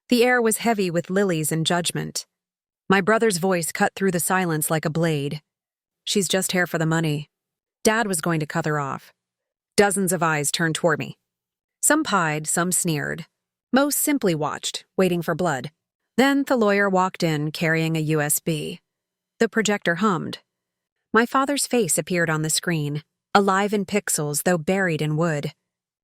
The air was heavy with lilies and judgment. My brother's voice cut through the silence like a blade. She's just here for the money. Dad was going to cut her off. Dozens of eyes turned toward me. Some pied, some sneered. Most simply watched, waiting for blood. Then the lawyer walked in, carrying a USB. The projector hummed. My father's face appeared on the screen, alive in pixels though buried in wood.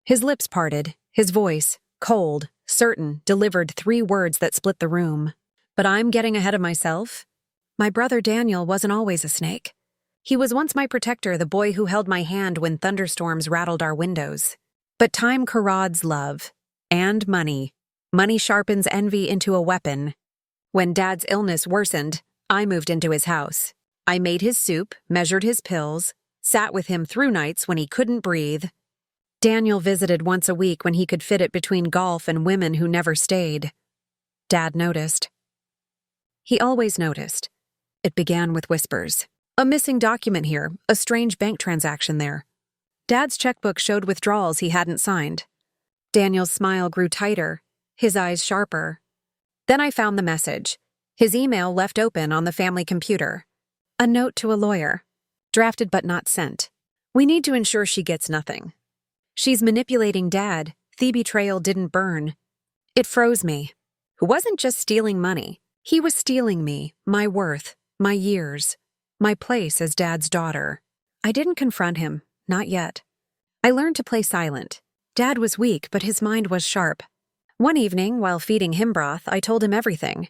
His lips parted, his voice, cold, certain, delivered 3 words that split the room. But I'm getting ahead of myself. My brother Daniel wasn't always a snake. He was once my protector, the boy who held my hand when thunderstorms rattled our windows. But time corrodes love. And money. Money sharpens envy into a weapon. When Dad's illness worsened, I moved into his house. I made his soup, measured his pills, sat with him through nights when he couldn't breathe. Daniel visited once a week when he could fit it between golf and women who never stayed. Dad noticed. He always noticed. It began with whispers. A missing document here, a strange bank transaction there. Dad's checkbook showed withdrawals he hadn't signed. Daniel's smile grew tighter, his eyes sharper. Then I found the message. His email left open on the family computer. A note to a lawyer. Drafted but not sent. We need to ensure she gets nothing. She's manipulating Dad. The betrayal didn't burn. It froze me. Who wasn't just stealing money. He was stealing me, my worth, my years, my place as Dad's daughter. I didn't confront him, not yet. I learned to play silent. Dad was weak, but his mind was sharp. One evening, while feeding him broth, I told him everything.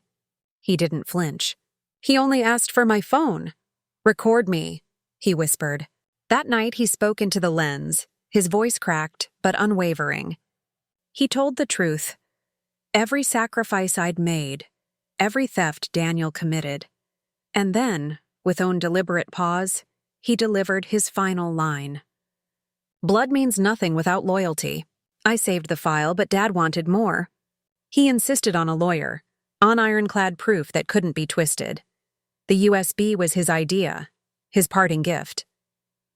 He didn't flinch. He only asked for my phone. Record me, he whispered. That night he spoke into the lens, his voice cracked, but unwavering. He told the truth. Every sacrifice I'd made, every theft Daniel committed. And then, with own deliberate pause, he delivered his final line. Blood means nothing without loyalty. I saved the file, but Dad wanted more. He insisted on a lawyer, on ironclad proof that couldn't be twisted. The USB was his idea, his parting gift.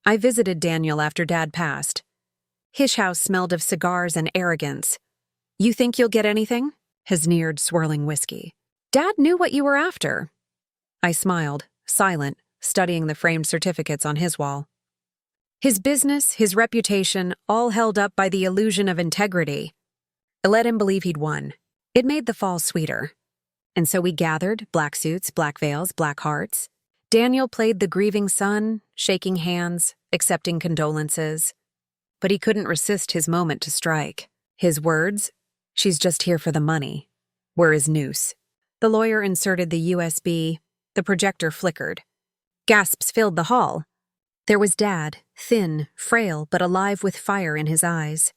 I visited Daniel after Dad passed. His house smelled of cigars and arrogance. You think you'll get anything? He sneered, swirling whiskey. Dad knew what you were after. I smiled, silent, studying the framed certificates on his wall. His business, his reputation, all held up by the illusion of integrity. It let him believe he'd won. It made the fall sweeter. And so we gathered, black suits, black veils, black hearts. Daniel played the grieving son, shaking hands, accepting condolences. But he couldn't resist his moment to strike. His words, "She's just here for the money," were his noose. The lawyer inserted the USB. The projector flickered. Gasps filled the hall. There was Dad, thin, frail, but alive with fire in his eyes.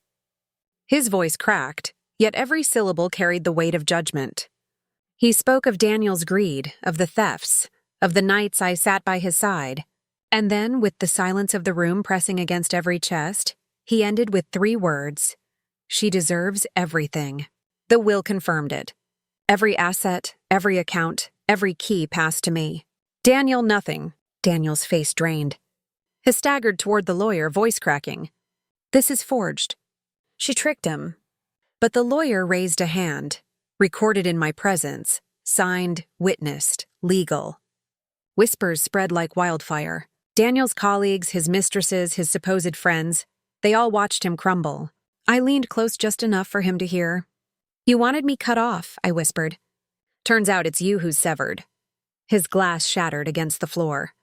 His voice cracked, yet every syllable carried the weight of judgment. He spoke of Daniel's greed, of the thefts, of the nights I sat by his side. And then, with the silence of the room pressing against every chest, he ended with 3 words. She deserves everything. The will confirmed it. Every asset, every account, every key passed to me. Daniel, nothing. Daniel's face drained. He staggered toward the lawyer, voice cracking. This is forged. She tricked him. But the lawyer raised a hand, recorded in my presence, signed, witnessed, legal. Whispers spread like wildfire. Daniel's colleagues, his mistresses, his supposed friends, they all watched him crumble. I leaned close just enough for him to hear. You wanted me cut off, I whispered. Turns out it's you who's severed. His glass shattered against the floor.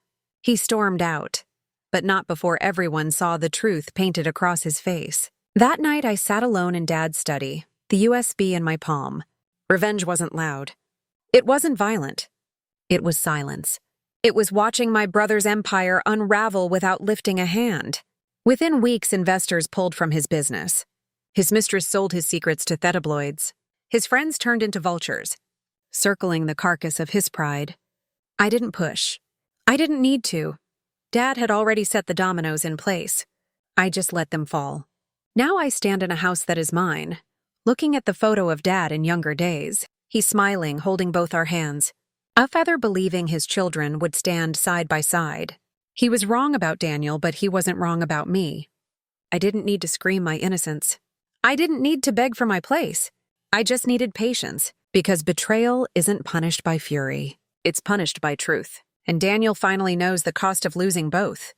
He stormed out, but not before everyone saw the truth painted across his face. That night I sat alone in Dad's study, the USB in my palm. Revenge wasn't loud. It wasn't violent. It was silence. It was watching my brother's empire unravel without lifting a hand. Within weeks, investors pulled from his business. His mistress sold his secrets to thetabloids. His friends turned into vultures, circling the carcass of his pride. I didn't push. I didn't need to. Dad had already set the dominoes in place. I just let them fall. Now I stand in a house that is mine, looking at the photo of Dad in younger days. He's smiling, holding both our hands. A father believing his children would stand side by side. He was wrong about Daniel, but he wasn't wrong about me. I didn't need to scream my innocence. I didn't need to beg for my place. I just needed patience. Because betrayal isn't punished by fury, it's punished by truth. And Daniel finally knows the cost of losing both.